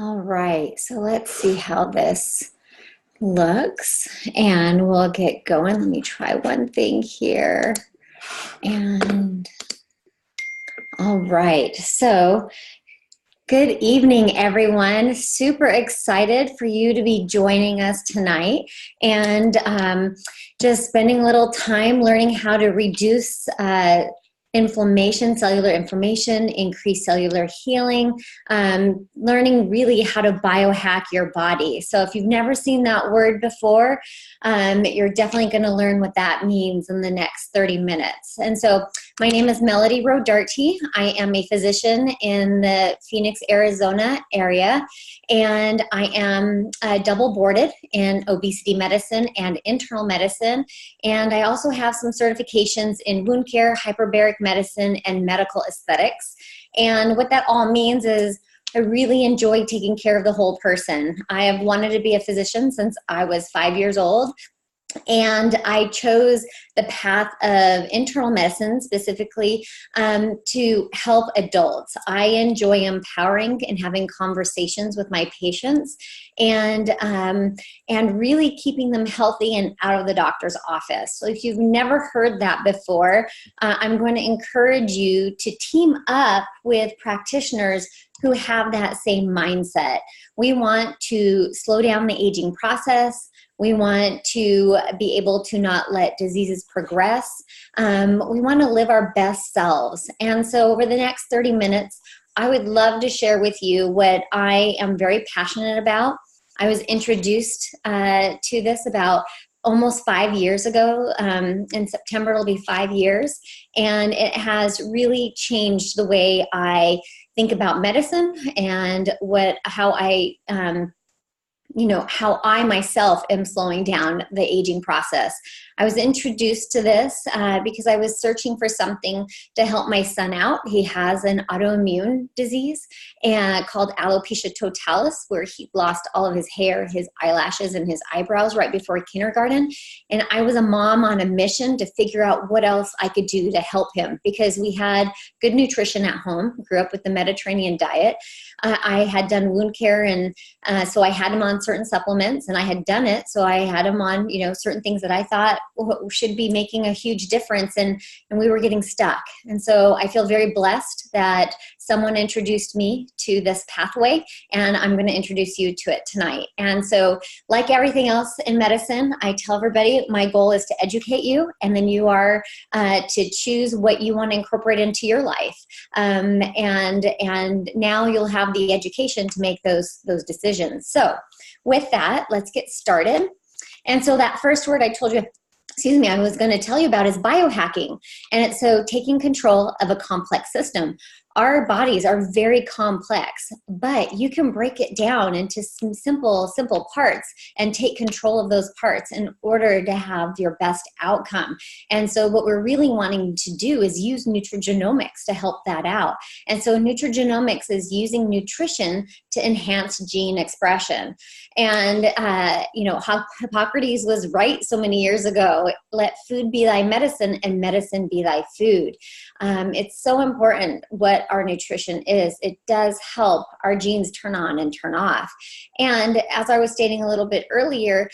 All right, so let's see how this looks and we'll get going. Let me try one thing here. And all right, so good evening, everyone. Super excited for you to be joining us tonight and just spending a little time learning how to reduce inflammation, cellular inflammation, increase cellular healing, learning really how to biohack your body. So if you've never seen that word before, you're definitely going to learn what that means in the next 30 minutes. And so my name is Melody Rodarte. I am a physician in the Phoenix, Arizona area, and I am double boarded in obesity medicine and internal medicine. And I also have some certifications in wound care, hyperbaric medicine, and medical aesthetics. And what that all means is I really enjoy taking care of the whole person. I have wanted to be a physician since I was 5 years old. And I chose the path of internal medicine specifically to help adults. I enjoy empowering and having conversations with my patients and really keeping them healthy and out of the doctor's office. So if you've never heard that before, I'm going to encourage you to team up with practitioners who have that same mindset. We want to slow down the aging process. We want to be able to not let diseases progress. We want to live our best selves. And so over the next 30 minutes, I would love to share with you what I am very passionate about. I was introduced to this about almost 5 years ago. In September, it'll be 5 years. And it has really changed the way I think about medicine and how I myself am slowing down the aging process. I was introduced to this because I was searching for something to help my son out. He has an autoimmune disease called alopecia totalis, where he lost all of his hair, his eyelashes, and his eyebrows right before kindergarten. And I was a mom on a mission to figure out what else I could do to help him, because we had good nutrition at home, grew up with the Mediterranean diet. I had done wound care, and so I had him on certain supplements, and I had done it. So I had him on, certain things that I thought should be making a huge difference, and we were getting stuck. And so I feel very blessed that someone introduced me to this pathway, and I'm going to introduce you to it tonight. And so, like everything else in medicine, I tell everybody my goal is to educate you, and then you are to choose what you want to incorporate into your life. And now you'll have the education to make those decisions. So with that, let's get started. And so that first word I told you, I was going to tell you about is biohacking. And it's so taking control of a complex system. Our bodies are very complex, but you can break it down into some simple parts and take control of those parts in order to have your best outcome. And so what we're really wanting to do is use nutrigenomics to help that out. And so nutrigenomics is using nutrition to enhance gene expression. And, Hippocrates was right so many years ago, let food be thy medicine and medicine be thy food. It's so important what our nutrition is. It does help our genes turn on and turn off. And as I was stating a little bit earlier,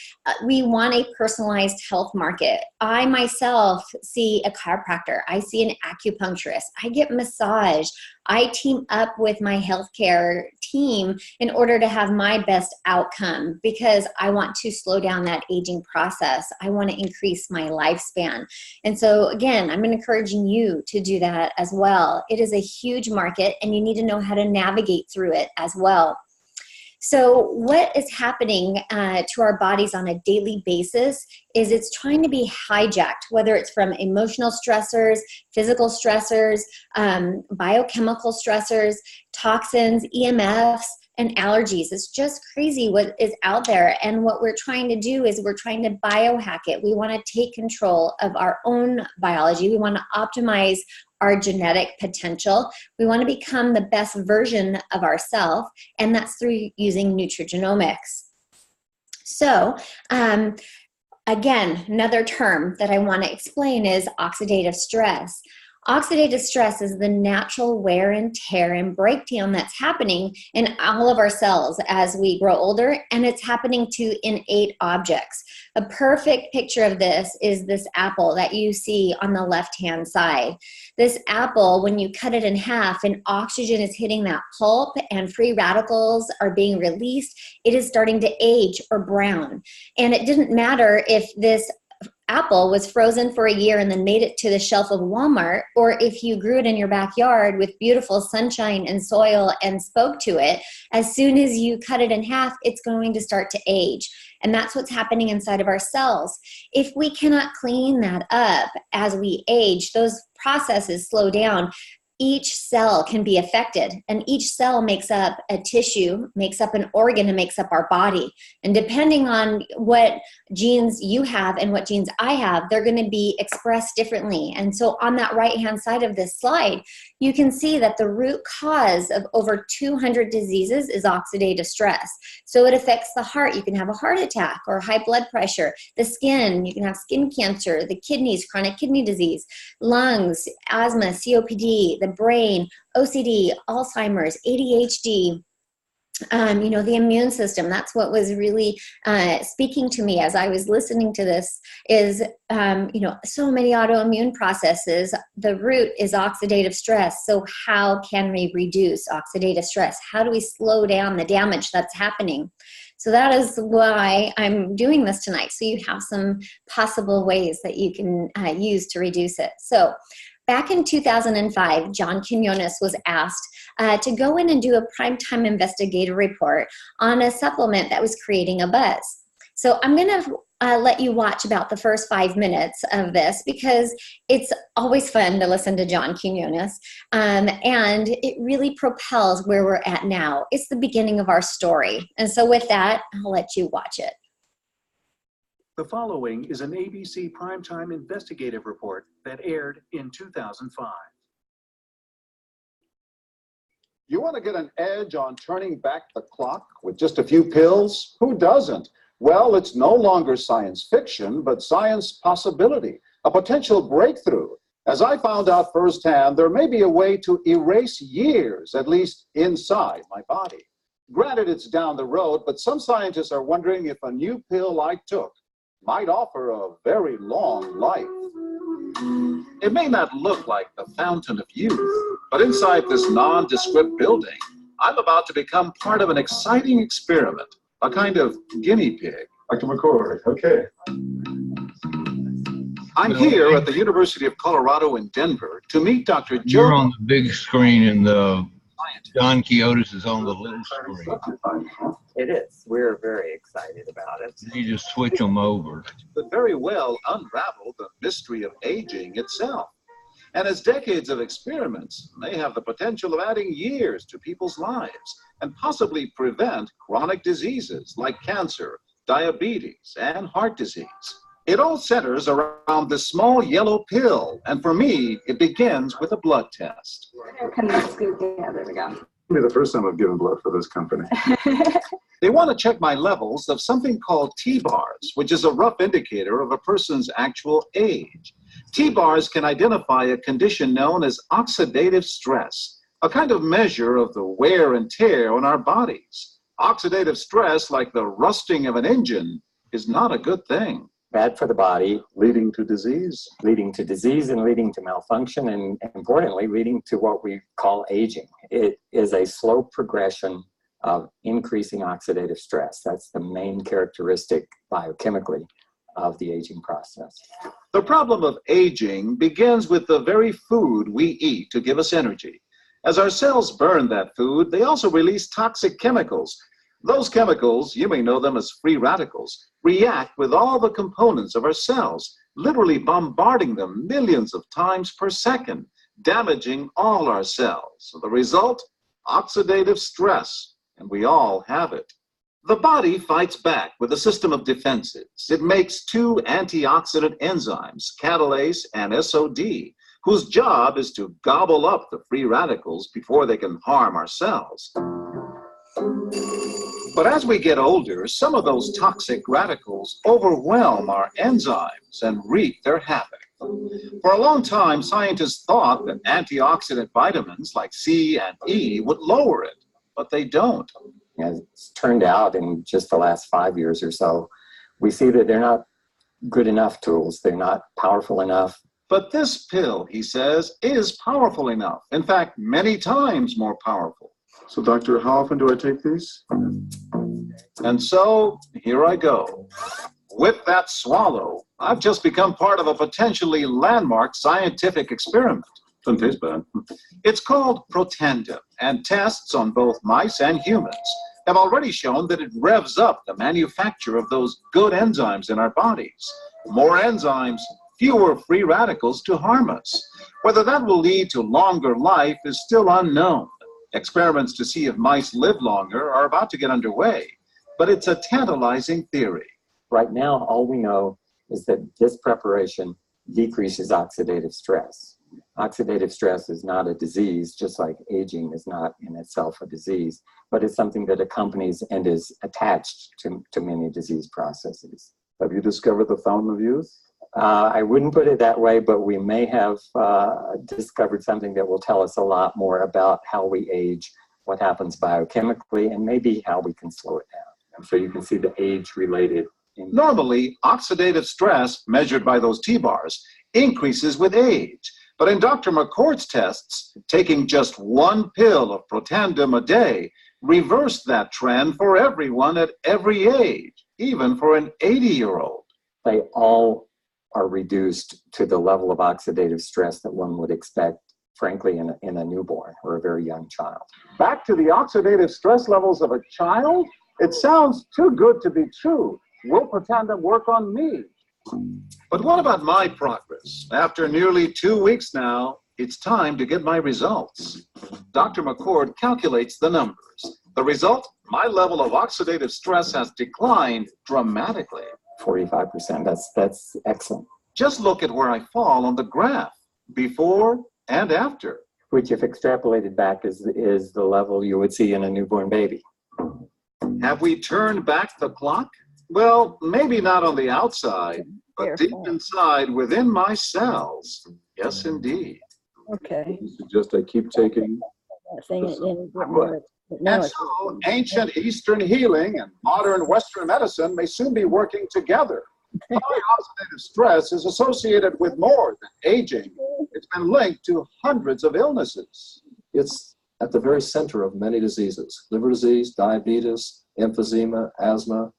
we want a personalized health market. I myself see a chiropractor. I see an acupuncturist. I get massage. I team up with my healthcare team in order to have my best outcome, because I want to slow down that aging process. I want to increase my lifespan. And so again, I'm encouraging you to do that as well. It is a huge market, and you need to know how to navigate through it as well. So what is happening to our bodies on a daily basis is it's trying to be hijacked, whether it's from emotional stressors, physical stressors, biochemical stressors, toxins, EMFs, and allergies. It's just crazy what is out there. And what we're trying to do is we're trying to biohack it. We want to take control of our own biology. We want to optimize our genetic potential. We want to become the best version of ourselves, and that's through using nutrigenomics. So, again, another term that I want to explain is oxidative stress. Oxidative stress is the natural wear and tear and breakdown that's happening in all of our cells as we grow older, and it's happening to innate objects. A perfect picture of this is this apple that you see on the left-hand side. This apple, when you cut it in half and oxygen is hitting that pulp and free radicals are being released, it is starting to age or brown. And it didn't matter if this apple was frozen for a year and then made it to the shelf of Walmart, or if you grew it in your backyard with beautiful sunshine and soil and spoke to it, as soon as you cut it in half, it's going to start to age. And that's what's happening inside of our cells. If we cannot clean that up as we age, those processes slow down. Each cell can be affected, and each cell makes up a tissue, makes up an organ, and makes up our body. And depending on what genes you have and what genes I have, they're going to be expressed differently. And so on that right-hand side of this slide, you can see that the root cause of over 200 diseases is oxidative stress. So it affects the heart. You can have a heart attack or high blood pressure. The skin, you can have skin cancer. The kidneys, chronic kidney disease. Lungs, asthma, COPD. The brain, OCD, Alzheimer's, ADHD, the immune system. That's what was really speaking to me as I was listening to this is, so many autoimmune processes. The root is oxidative stress. So how can we reduce oxidative stress? How do we slow down the damage that's happening? So that is why I'm doing this tonight. So you have some possible ways that you can use to reduce it. So back in 2005, John Quinones was asked to go in and do a primetime investigative report on a supplement that was creating a buzz. So I'm going to let you watch about the first 5 minutes of this because it's always fun to listen to John Quinones, and it really propels where we're at now. It's the beginning of our story. And so with that, I'll let you watch it. The following is an ABC primetime investigative report that aired in 2005. You want to get an edge on turning back the clock with just a few pills? Who doesn't? Well, it's no longer science fiction, but science possibility, a potential breakthrough. As I found out firsthand, there may be a way to erase years, at least inside my body. Granted, it's down the road, but some scientists are wondering if a new pill I took might offer a very long life. It may not look like the fountain of youth, but inside this nondescript building, I'm about to become part of an exciting experiment, a kind of guinea pig. Dr. McCord, okay. I'm here at the University of Colorado in Denver to meet Dr. Joe. You're on the big screen and the John Quiotis is on the little screen. It is. We're very excited about it. You just switch them over. But very well unravel the mystery of aging itself. And as decades of experiments may have the potential of adding years to people's lives and possibly prevent chronic diseases like cancer, diabetes, and heart disease. It all centers around this small yellow pill, and for me, it begins with a blood test. Come on, scoot. Yeah, there we go. It'll be the first time I've given blood for this company. They want to check my levels of something called T-bars, which is a rough indicator of a person's actual age. T-bars can identify a condition known as oxidative stress, a kind of measure of the wear and tear on our bodies. Oxidative stress, like the rusting of an engine, is not a good thing. Bad for the body, Leading to disease. leading to disease and leading to malfunction, and importantly, leading to what we call aging. It is a slow progression of increasing oxidative stress. That's the main characteristic biochemically of the aging process. The problem of aging begins with the very food we eat to give us energy. As our cells burn that food, they also release toxic chemicals. Those chemicals, you may know them as free radicals, react with all the components of our cells, literally bombarding them millions of times per second, damaging all our cells. The result? Oxidative stress, and we all have it. The body fights back with a system of defenses. It makes two antioxidant enzymes, catalase and SOD, whose job is to gobble up the free radicals before they can harm our cells. But as we get older, some of those toxic radicals overwhelm our enzymes and wreak their havoc. For a long time, scientists thought that antioxidant vitamins like C and E would lower it, but they don't. As it's turned out in just the last 5 years or so, we see that they're not good enough tools. They're not powerful enough. But this pill, he says, is powerful enough. In fact, many times more powerful. So, doctor, how often do I take these? And so, here I go. With that swallow, I've just become part of a potentially landmark scientific experiment. Doesn't taste bad. It's called Protandim, and tests on both mice and humans have already shown that it revs up the manufacture of those good enzymes in our bodies. More enzymes, fewer free radicals to harm us. Whether that will lead to longer life is still unknown. Experiments to see if mice live longer are about to get underway, but it's a tantalizing theory. Right now, all we know is that this preparation decreases oxidative stress. Oxidative stress is not a disease, just like aging is not in itself a disease, but it's something that accompanies and is attached to many disease processes. Have you discovered the fountain of youth? I wouldn't put it that way, but we may have discovered something that will tell us a lot more about how we age, what happens biochemically, and maybe how we can slow it down. And so you can see the age-related. Normally, oxidative stress, measured by those T-bars, increases with age. But in Dr. McCord's tests, taking just one pill of Protandim a day reversed that trend for everyone at every age, even for an 80-year-old. They all are reduced to the level of oxidative stress that one would expect, frankly, in a newborn or a very young child. Back to the oxidative stress levels of a child? It sounds too good to be true. Will Protandim work on me? But what about my progress? After nearly 2 weeks now, it's time to get my results. Dr. McCord calculates the numbers. The result? My level of oxidative stress has declined dramatically. 45%, that's excellent. Just look at where I fall on the graph, before and after. Which, if extrapolated back, is the level you would see in a newborn baby. Have we turned back the clock? Well, maybe not on the outside, but deep inside within my cells. Yes, indeed. Okay. You suggest I keep taking. And so, ancient Eastern healing and modern Western medicine may soon be working together. High oxidative stress is associated with more than aging. It's been linked to hundreds of illnesses. It's at the very center of many diseases: liver disease, diabetes, emphysema, asthma.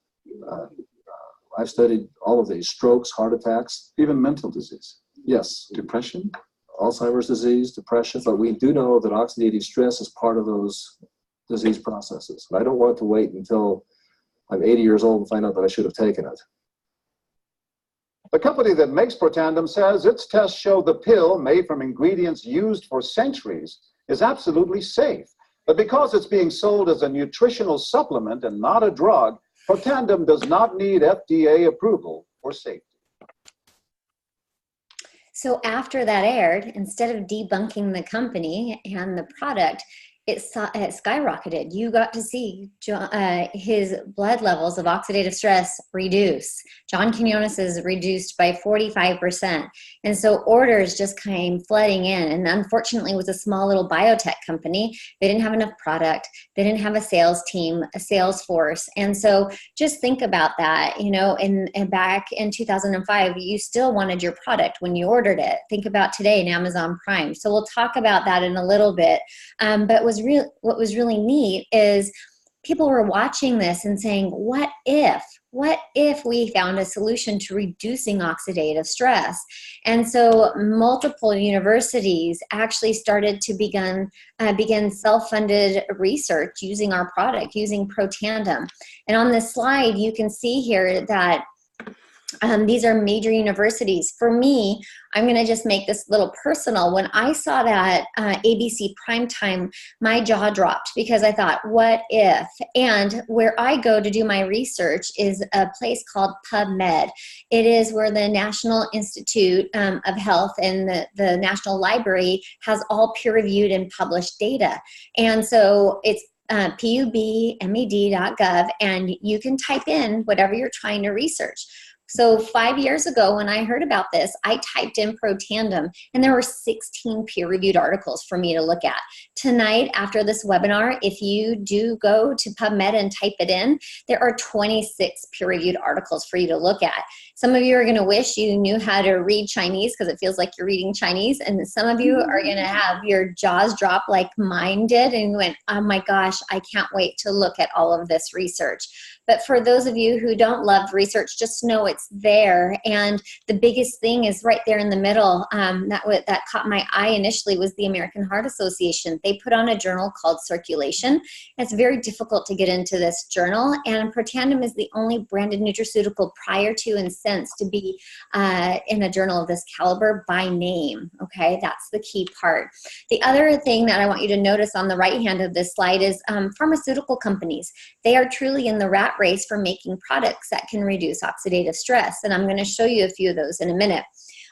I've studied all of these: strokes, heart attacks, Even mental disease. yes, Depression? Alzheimer's disease, depression. But we do know that oxidative stress is part of those disease processes. And I don't want to wait until I'm 80 years old and find out that I should have taken it. The company that makes Protandim says its tests show the pill, made from ingredients used for centuries, is absolutely safe. But because it's being sold as a nutritional supplement and not a drug, Protandim does not need FDA approval for safety. So after that aired, instead of debunking the company and the product, it skyrocketed. You got to see his blood levels of oxidative stress reduce. John Quinones's reduced by 45%. And so orders just came flooding in. And unfortunately, it was a small little biotech company. They didn't have enough product. They didn't have a sales team, a sales force. And so just think about that. You know, and back in 2005, you still wanted your product when you ordered it. Think about today in Amazon Prime. So we'll talk about that in a little bit. But what was really neat is people were watching this and saying, what if we found a solution to reducing oxidative stress? And so multiple universities actually started to begin self-funded research using our product, using Protandim. And on this slide, you can see here that these are major universities. For me, I'm going to just make this a little personal. When I saw that ABC primetime, my jaw dropped because I thought, what if? And where I go to do my research is a place called PubMed. It is where the National Institute of Health and the National Library has all peer-reviewed and published data. And so it's pubmed.gov, and you can type in whatever you're trying to research. So 5 years ago when I heard about this, I typed in Protandim and there were 16 peer-reviewed articles for me to look at. Tonight, after this webinar, if you do go to PubMed and type it in, there are 26 peer-reviewed articles for you to look at. Some of you are going to wish you knew how to read Chinese because it feels like you're reading Chinese, and some of you are going to have your jaws drop like mine did and you went, oh my gosh, I can't wait to look at all of this research. But for those of you who don't love research, just know it's there. And the biggest thing is right there in the middle. That caught my eye initially was the American Heart Association. They put on a journal called Circulation. It's very difficult to get into this journal. And Protandim is the only branded nutraceutical prior to and since to be in a journal of this caliber by name. Okay, that's the key part. The other thing that I want you to notice on the right hand of this slide is pharmaceutical companies. They are truly in the rat race for making products that can reduce oxidative stress. And I'm going to show you a few of those in a minute.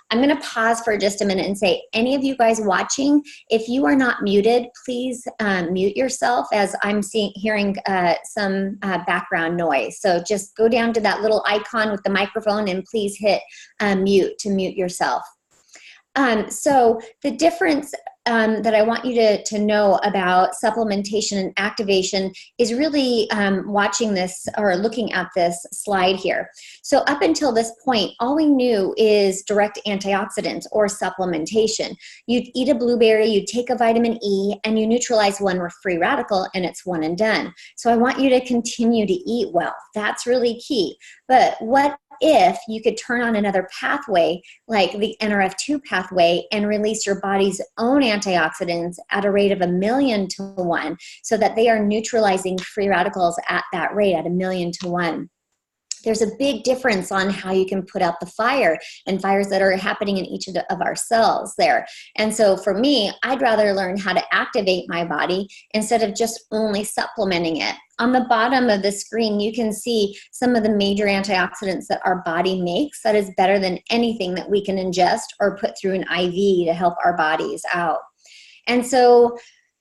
I'm going to pause for just a minute and say, any of you guys watching, if you are not muted, please mute yourself as I'm hearing some background noise. So just go down to that little icon with the microphone and please hit mute to mute yourself. So the difference that I want you to know about supplementation and activation is really watching this or looking at this slide here. So up until this point, all we knew is direct antioxidants or supplementation. You'd eat a blueberry, you'd take a vitamin E, and you neutralize one free radical, and it's one and done. So I want you to continue to eat well. That's really key. But what if you could turn on another pathway like the NRF2 pathway and release your body's own antioxidants at a rate of 1,000,000 to 1 so that they are neutralizing free radicals at that rate at 1,000,000 to 1. There's a big difference on how you can put out the fire and fires that are happening in each of our cells there. And so for me, I'd rather learn how to activate my body instead of just only supplementing it. On the bottom of the screen, you can see some of the major antioxidants that our body makes that is better than anything that we can ingest or put through an IV to help our bodies out. And so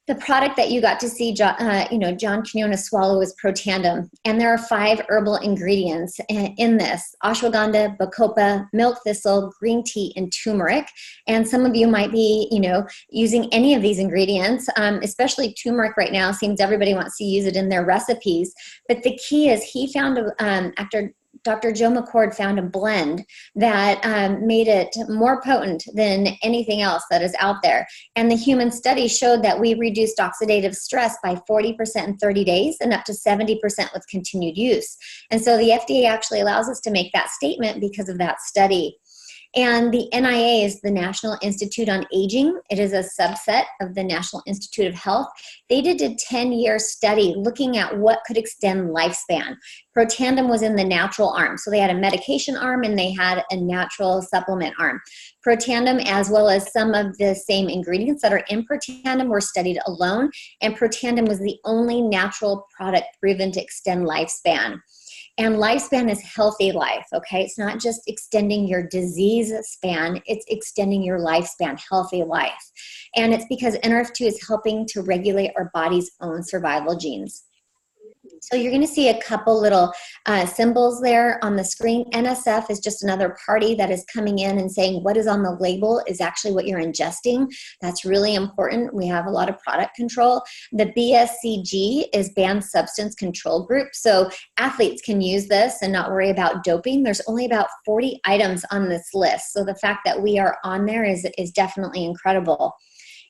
the product that you got to see, John Quinones swallow is Protandim, and there are 5 herbal ingredients in this: ashwagandha, bacopa, milk thistle, green tea, and turmeric. And some of you might be, using any of these ingredients, especially turmeric right now. Seems everybody wants to use it in their recipes. But the key is he found after Dr. Joe McCord found a blend that made it more potent than anything else that is out there. And the human study showed that we reduced oxidative stress by 40% in 30 days and up to 70% with continued use. And so the FDA actually allows us to make that statement because of that study. And the NIA is the National Institute on Aging. It is a subset of the National Institute of Health. They did a 10-year study looking at what could extend lifespan. Protandim was in the natural arm. So they had a medication arm and they had a natural supplement arm. Protandim, as well as some of the same ingredients that are in Protandim, were studied alone. And Protandim was the only natural product proven to extend lifespan. And lifespan is healthy life, okay? It's not just extending your disease span, it's extending your lifespan, healthy life. And it's because NRF2 is helping to regulate our body's own survival genes. So you're going to see a couple little symbols there on the screen. NSF is just another party that is coming in and saying what is on the label is actually what you're ingesting. That's really important. We have a lot of product control. The BSCG is Banned Substance Control Group. So athletes can use this and not worry about doping. There's only about 40 items on this list. So the fact that we are on there is definitely incredible.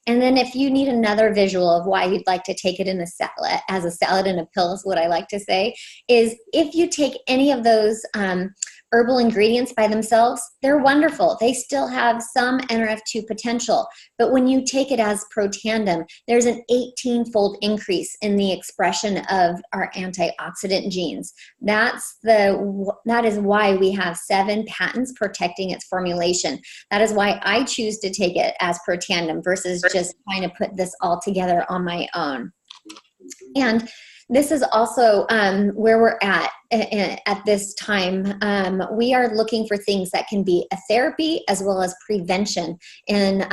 And then if you need another visual of why you'd like to take it in a salad, as a salad in a pill is what I like to say, is if you take any of those herbal ingredients by themselves, they're wonderful. They still have some NRF2 potential. But when you take it as Protandim, there's an 18-fold increase in the expression of our antioxidant genes. That is why we have 7 patents protecting its formulation. That is why I choose to take it as Protandim versus just trying to put this all together on my own. And this is also where we're at at this time, we are looking for things that can be a therapy as well as prevention in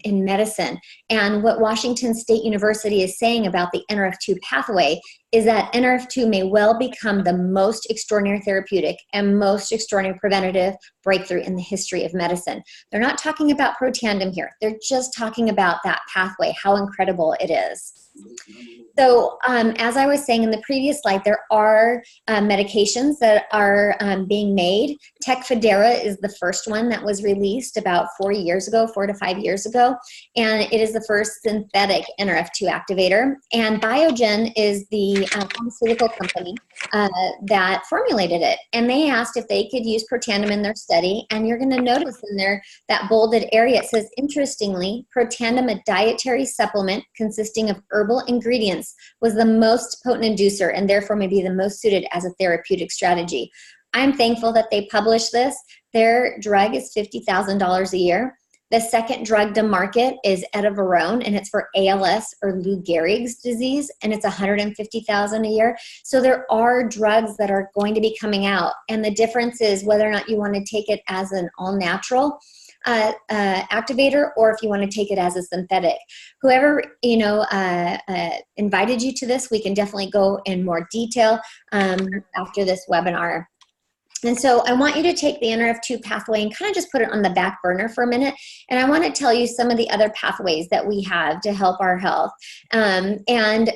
medicine. And what Washington State University is saying about the NRF2 pathway is that NRF2 may well become the most extraordinary therapeutic and most extraordinary preventative breakthrough in the history of medicine. They're not talking about Protandim here. They're just talking about that pathway, how incredible it is. So as I was saying in the previous slide, there are medications that are being made. Tecfidera is the first one that was released about 4 to 5 years ago, and it is the first synthetic NRF2 activator. And Biogen is the pharmaceutical company that formulated it. And they asked if they could use Protandim in their study, and you're going to notice in there that bolded area, it says, interestingly, Protandim, a dietary supplement consisting of herbal ingredients, was the most potent inducer and therefore may be the most suited as a therapeutic strategy. I'm thankful that they published this. Their drug is $50,000 a year. The second drug to market is edavarone, and it's for ALS or Lou Gehrig's disease, and it's $150,000 a year. So there are drugs that are going to be coming out, and the difference is whether or not you want to take it as an all-natural activator, or if you want to take it as a synthetic. Whoever invited you to this, we can definitely go in more detail after this webinar. And so I want you to take the NRF2 pathway and kind of just put it on the back burner for a minute. And I want to tell you some of the other pathways that we have to help our health. And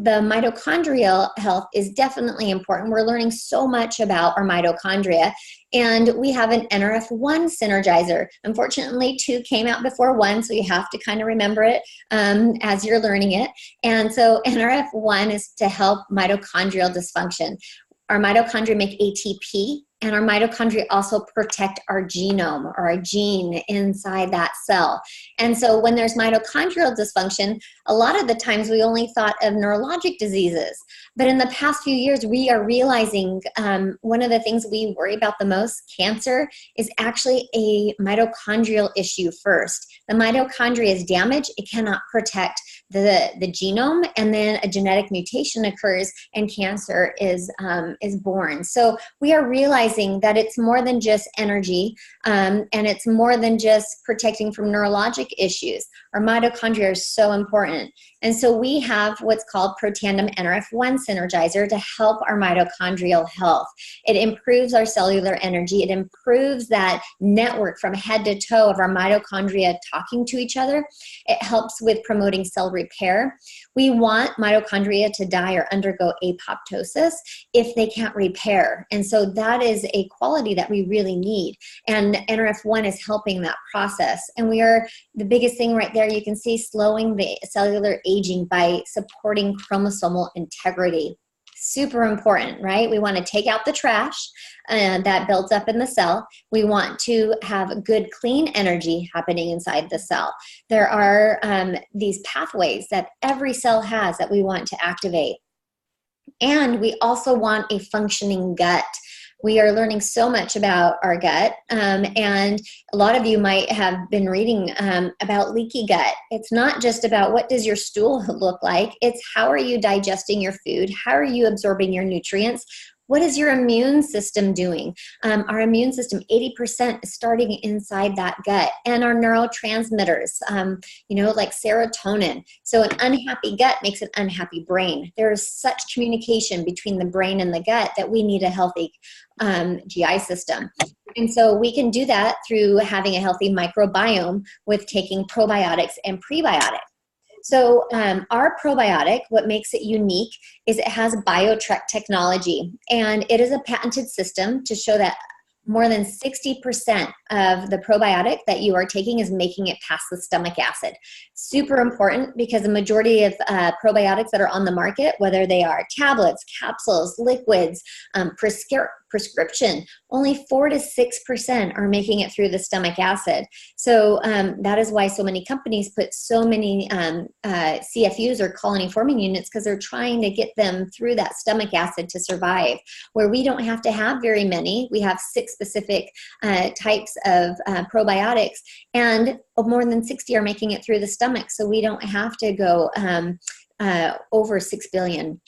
the mitochondrial health is definitely important. We're learning so much about our mitochondria. And we have an NRF1 synergizer. Unfortunately, 2 came out before 1, so you have to kind of remember it as you're learning it. And so NRF1 is to help mitochondrial dysfunction. Our mitochondria make ATP, and our mitochondria also protect our genome or our gene inside that cell. And so when there's mitochondrial dysfunction, a lot of the times we only thought of neurologic diseases. But in the past few years, we are realizing one of the things we worry about the most, cancer, is actually a mitochondrial issue first. The mitochondria is damaged. It cannot protect the genome, and then a genetic mutation occurs and cancer is born. So we are realizing that it's more than just energy, and it's more than just protecting from neurologic issues. Our mitochondria are so important. And so we have what's called Protandim NRF1 Synergizer to help our mitochondrial health. It improves our cellular energy. It improves that network from head to toe of our mitochondria talking to each other. It helps with promoting cell repair. We want mitochondria to die or undergo apoptosis if they can't repair. And so that is a quality that we really need. And NRF1 is helping that process. And we are, the biggest thing right there, you can see slowing the cellular aging by supporting chromosomal integrity. Super important, right? We want to take out the trash that builds up in the cell. We want to have good, clean energy happening inside the cell. There are these pathways that every cell has that we want to activate. And we also want a functioning gut. We are learning so much about our gut, and a lot of you might have been reading about leaky gut. It's not just about what does your stool look like, it's how are you digesting your food, how are you absorbing your nutrients, what is your immune system doing? Our immune system, 80% is starting inside that gut, and our neurotransmitters, like serotonin. So an unhappy gut makes an unhappy brain. There is such communication between the brain and the gut that we need a healthy GI system. And so we can do that through having a healthy microbiome with taking probiotics and prebiotics. So our probiotic, what makes it unique is it has BioTrek technology, and it is a patented system to show that more than 60% of the probiotic that you are taking is making it past the stomach acid. Super important because the majority of probiotics that are on the market, whether they are tablets, capsules, liquids, prescription, only 4 to 6% are making it through the stomach acid. So that is why so many companies put so many CFUs or colony forming units, because they're trying to get them through that stomach acid to survive. Where we don't have to have very many, we have 6 specific types of probiotics, and more than 60 are making it through the stomach. So we don't have to go over 6 billion.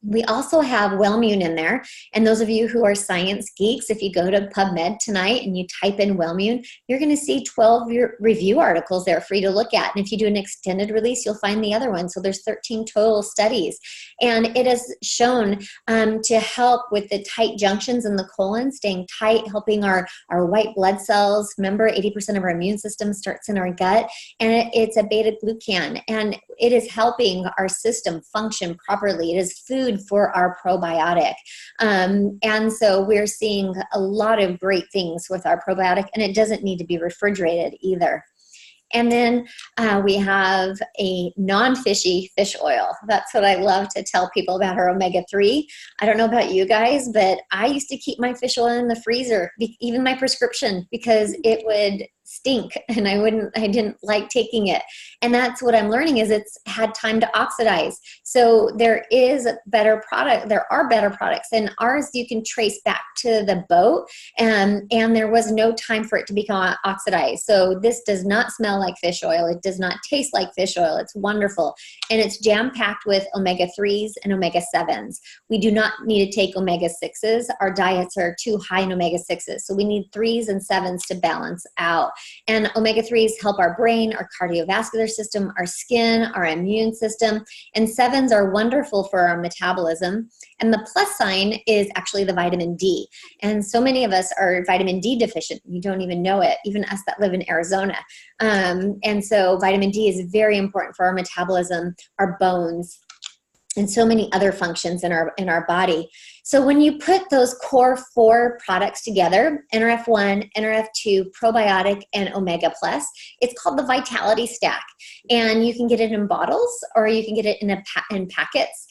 We also have Wellmune in there. And those of you who are science geeks, if you go to PubMed tonight and you type in Wellmune, you're going to see 12 review articles there for you to look at. And if you do an extended release, you'll find the other one. So there's 13 total studies. And it has shown to help with the tight junctions in the colon, staying tight, helping our white blood cells. Remember, 80% of our immune system starts in our gut. And it's a beta-glucan. And it is helping our system function properly. It is food for our probiotic. And so we're seeing a lot of great things with our probiotic, and it doesn't need to be refrigerated either. And then we have a non-fishy fish oil. That's what I love to tell people about our omega-3. I don't know about you guys, but I used to keep my fish oil in the freezer, even my prescription, because it would stink and I didn't like taking it. And that's what I'm learning, is it's had time to oxidize. So there is a better product. There are better products, and ours you can trace back to the boat, and there was no time for it to become oxidized. So this does not smell like fish oil. It does not taste like fish oil. It's wonderful. And it's jam-packed with omega-3s and omega-7s. We do not need to take omega-6s. Our diets are too high in omega-6s. So we need 3s and 7s to balance out. And omega-3s help our brain, our cardiovascular system, our skin, our immune system. And 7s are wonderful for our metabolism. And the plus sign is actually the vitamin D. And so many of us are vitamin D deficient. You don't even know it, even us that live in Arizona. And so vitamin D is very important for our metabolism, our bones, and so many other functions in our body. So when you put those core 4 products together, NRF1, NRF2, probiotic, and Omega Plus, it's called the Vitality Stack. And you can get it in bottles, or you can get it in packets,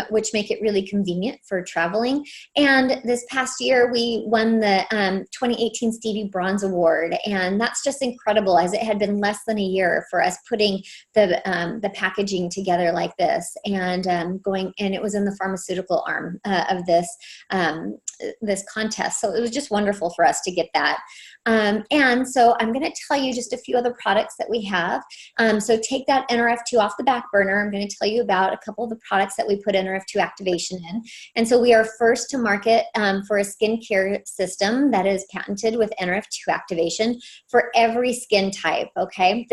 which make it really convenient for traveling. And this past year, we won the 2018 Stevie Bronze Award. And that's just incredible, as it had been less than a year for us putting the packaging together like this, and and it was in the pharmaceutical arm of this contest. So it was just wonderful for us to get that. And so I'm going to tell you just a few other products that we have. So take that NRF2 off the back burner. I'm going to tell you about a couple of the products that we put NRF2 activation in. And so we are first to market for a skincare system that is patented with NRF2 activation for every skin type. Okay,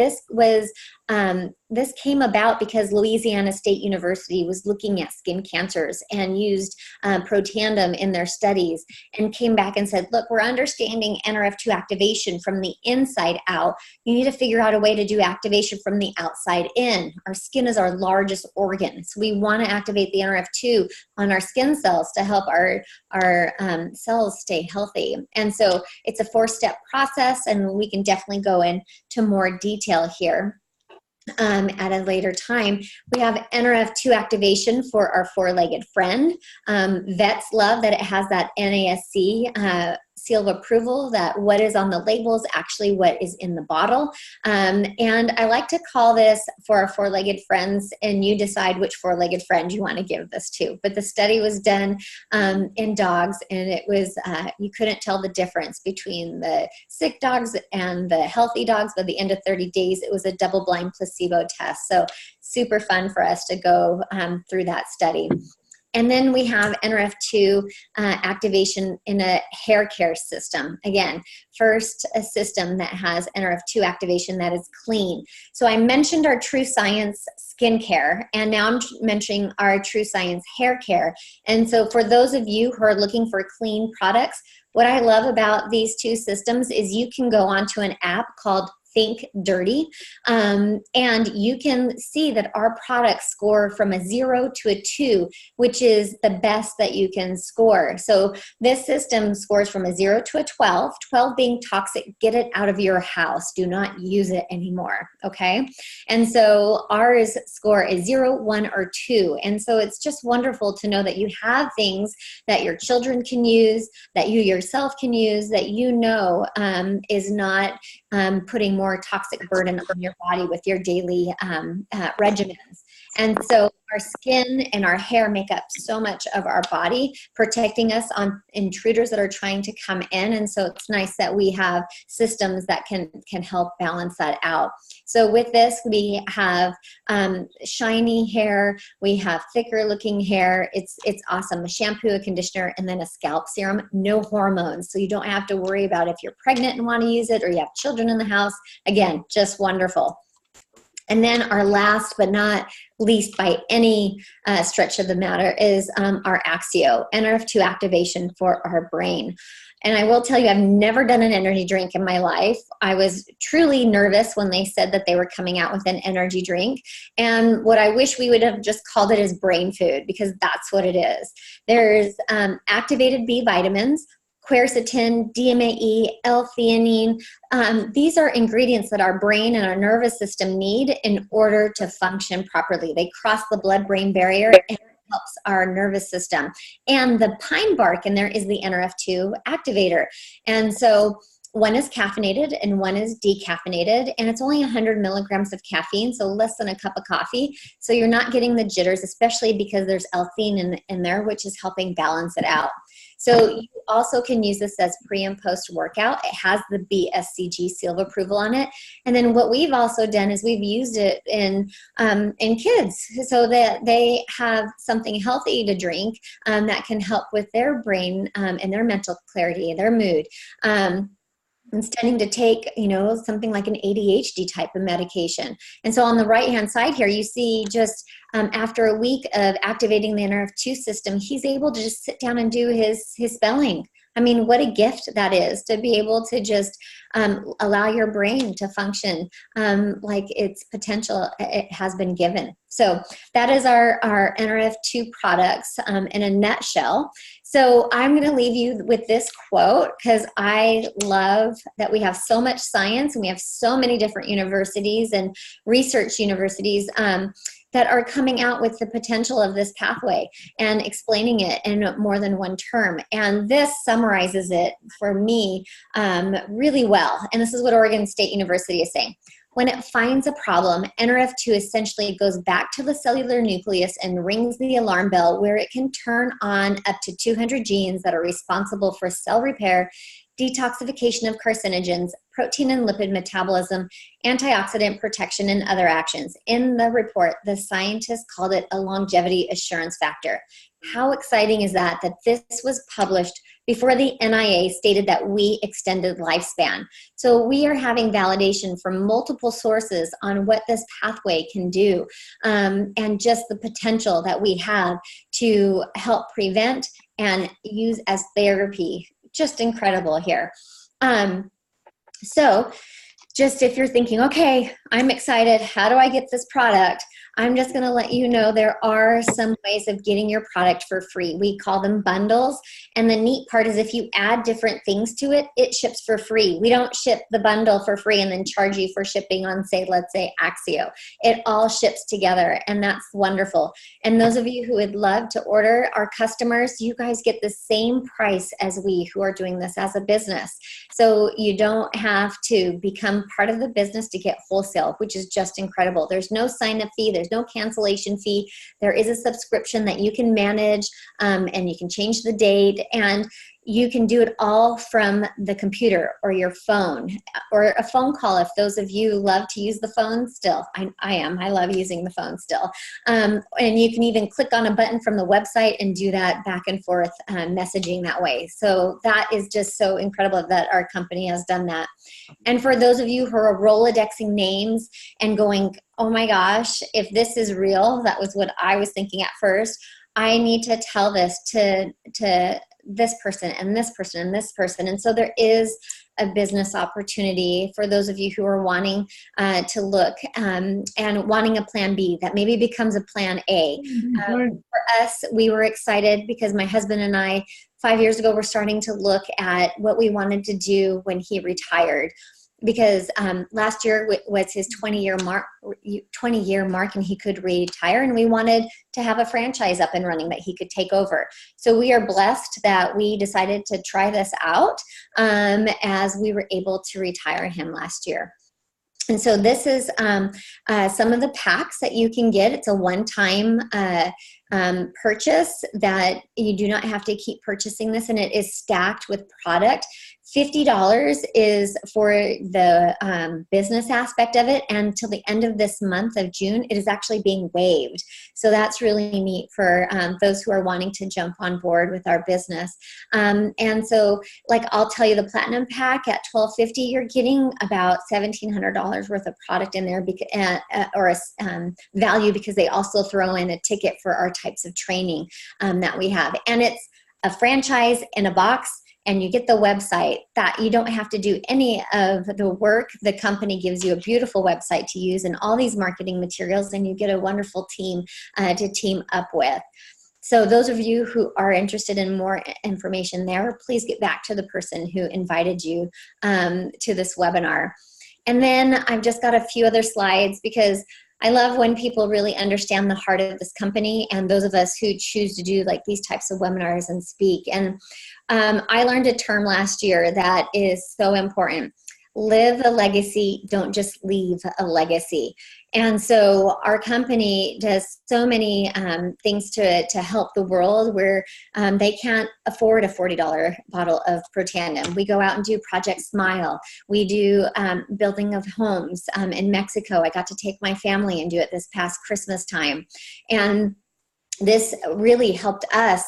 this came about because Louisiana State University was looking at skin cancers and used Protandim in their studies, and came back and said, look, we're understanding NRF2 activation from the inside out. You need to figure out a way to do activation from the outside in. Our skin is our largest organ, so we want to activate the NRF2 on our skin cells to help our cells stay healthy. And so it's a 4-step process, and we can definitely go into more detail here at a later time. We have NRF2 activation for our 4-legged friend. Vets love that it has that NASC seal of approval, that what is on the label is actually what is in the bottle. And I like to call this for our 4-legged friends, and you decide which 4-legged friend you want to give this to. But the study was done in dogs, and it was, you couldn't tell the difference between the sick dogs and the healthy dogs. By the end of 30 days, it was a double-blind placebo test. So super fun for us to go through that study. And then we have NRF2 activation in a hair care system. Again, first a system that has NRF2 activation that is clean. So I mentioned our True Science skincare, and now I'm mentioning our True Science hair care. And so for those of you who are looking for clean products, what I love about these 2 systems is you can go onto an app called Think Dirty, and you can see that our products score from a 0 to a 2, which is the best that you can score. So this system scores from a 0 to a 12, 12 being toxic. Get it out of your house. Do not use it anymore, okay? And so ours score is 0, 1, or 2. And so it's just wonderful to know that you have things that your children can use, that you yourself can use, that you know is not putting more toxic burden on your body with your daily regimens. And so our skin and our hair make up so much of our body, protecting us on intruders that are trying to come in. And so it's nice that we have systems that can help balance that out. So with this, we have shiny hair, we have thicker looking hair. It's awesome. A shampoo, a conditioner, and then a scalp serum. No hormones, so you don't have to worry about if you're pregnant and want to use it or you have children in the house. Again, just wonderful. And then our last but not least by any stretch of the matter is our Axio, NRF2 activation for our brain. And I will tell you, I've never done an energy drink in my life. I was truly nervous when they said that they were coming out with an energy drink. And what I wish we would have just called it is brain food, because that's what it is. There's activated B vitamins, quercetin, DMAE, L-theanine. These are ingredients that our brain and our nervous system need in order to function properly. They cross the blood-brain barrier and helps our nervous system. And the pine bark in there is the NRF2 activator. And so one is caffeinated and one is decaffeinated, and it's only 100 milligrams of caffeine, so less than a cup of coffee. So you're not getting the jitters, especially because there's L-theanine in there, which is helping balance it out. So you also can use this as pre and post workout. It has the BSCG seal of approval on it. And then what we've also done is we've used it in kids so that they have something healthy to drink that can help with their brain and their mental clarity and their mood. Instead to take, something like an ADHD type of medication. And so on the right-hand side here, you see just after a week of activating the NRF2 system, he's able to just sit down and do his spelling. I mean, what a gift that is to be able to just allow your brain to function like its potential it has been given. So that is our NRF2 products in a nutshell. So I'm going to leave you with this quote because I love that we have so much science and we have so many different universities and research universities that are coming out with the potential of this pathway and explaining it in more than one term. And this summarizes it for me really well. And this is what Oregon State University is saying. When it finds a problem, NRF2 essentially goes back to the cellular nucleus and rings the alarm bell where it can turn on up to 200 genes that are responsible for cell repair, detoxification of carcinogens, protein and lipid metabolism, antioxidant protection, and other actions. In the report, the scientists called it a longevity assurance factor. How exciting is that this was published before the NIA stated that we extended lifespan. So we are having validation from multiple sources on what this pathway can do and just the potential that we have to help prevent and use as therapy. Just incredible here. So just if you're thinking, okay, I'm excited, how do I get this product? I'm just going to let you know there are some ways of getting your product for free. We call them bundles. And the neat part is if you add different things to it, it ships for free. We don't ship the bundle for free and then charge you for shipping on, let's say Axio. It all ships together, and that's wonderful. And those of you who would love to order, our customers, you guys get the same price as we who are doing this as a business. So you don't have to become part of the business to get wholesale, which is just incredible. There's no sign-up fee. There's no cancellation fee. There is a subscription that you can manage and you can change the date, and you can do it all from the computer or your phone or a phone call if those of you love to use the phone still. I love using the phone still. And you can even click on a button from the website and do that back and forth messaging that way. So that is just so incredible that our company has done that. And for those of you who are Rolodexing names and going, oh my gosh, if this is real, that was what I was thinking at first. I need to tell this to this person and this person and this person. And so there is a business opportunity for those of you who are wanting to look and wanting a plan B that maybe becomes a plan A. For us, we were excited because my husband and I, 5 years ago, were starting to look at what we wanted to do when he retired. Because last year was his 20-year mark and he could retire, and we wanted to have a franchise up and running that he could take over. So we are blessed that we decided to try this out as we were able to retire him last year. And so this is some of the packs that you can get. It's a one-time purchase that you do not have to keep purchasing this, and it is stacked with product. $50 is for the business aspect of it, and till the end of this month of June, it is actually being waived. So that's really neat for those who are wanting to jump on board with our business. And so, like, I'll tell you, the Platinum Pack at $12.50, you're getting about $1,700 worth of product in there, or a value, because they also throw in a ticket for our types of training that we have. And it's a franchise in a box, and you get the website that you don't have to do any of the work. The company gives you a beautiful website to use and all these marketing materials, and you get a wonderful team to team up with. So those of you who are interested in more information there, please get back to the person who invited you to this webinar. And then I've just got a few other slides, because I love when people really understand the heart of this company, and those of us who choose to do like these types of webinars and speak. And I learned a term last year that is so important. Live a legacy, don't just leave a legacy. And so our company does so many things to help the world where they can't afford a $40 bottle of Protandim. We go out and do Project Smile. We do building of homes in Mexico. I got to take my family and do it this past Christmas time. And this really helped us,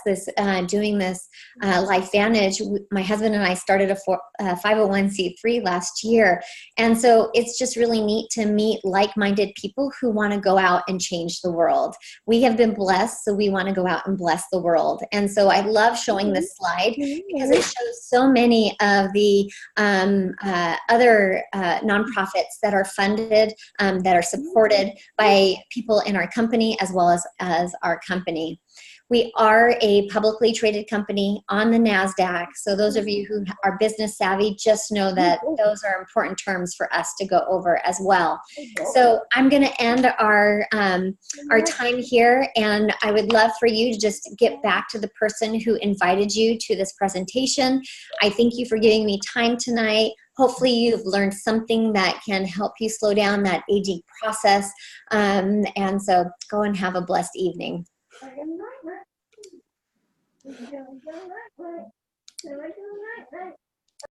doing this LifeVantage. My husband and I started a 501c3 last year. And so it's just really neat to meet like-minded people who want to go out and change the world. We have been blessed, so we want to go out and bless the world. And so I love showing this slide, because it shows so many of the other nonprofits that are funded, that are supported by people in our company as well as our company. We are a publicly traded company on the NASDAQ. So those of you who are business savvy, just know that those are important terms for us to go over as well. So I'm going to end our time here, and I would love for you to just get back to the person who invited you to this presentation. I thank you for giving me time tonight. Hopefully you've learned something that can help you slow down that aging process. And so go and have a blessed evening.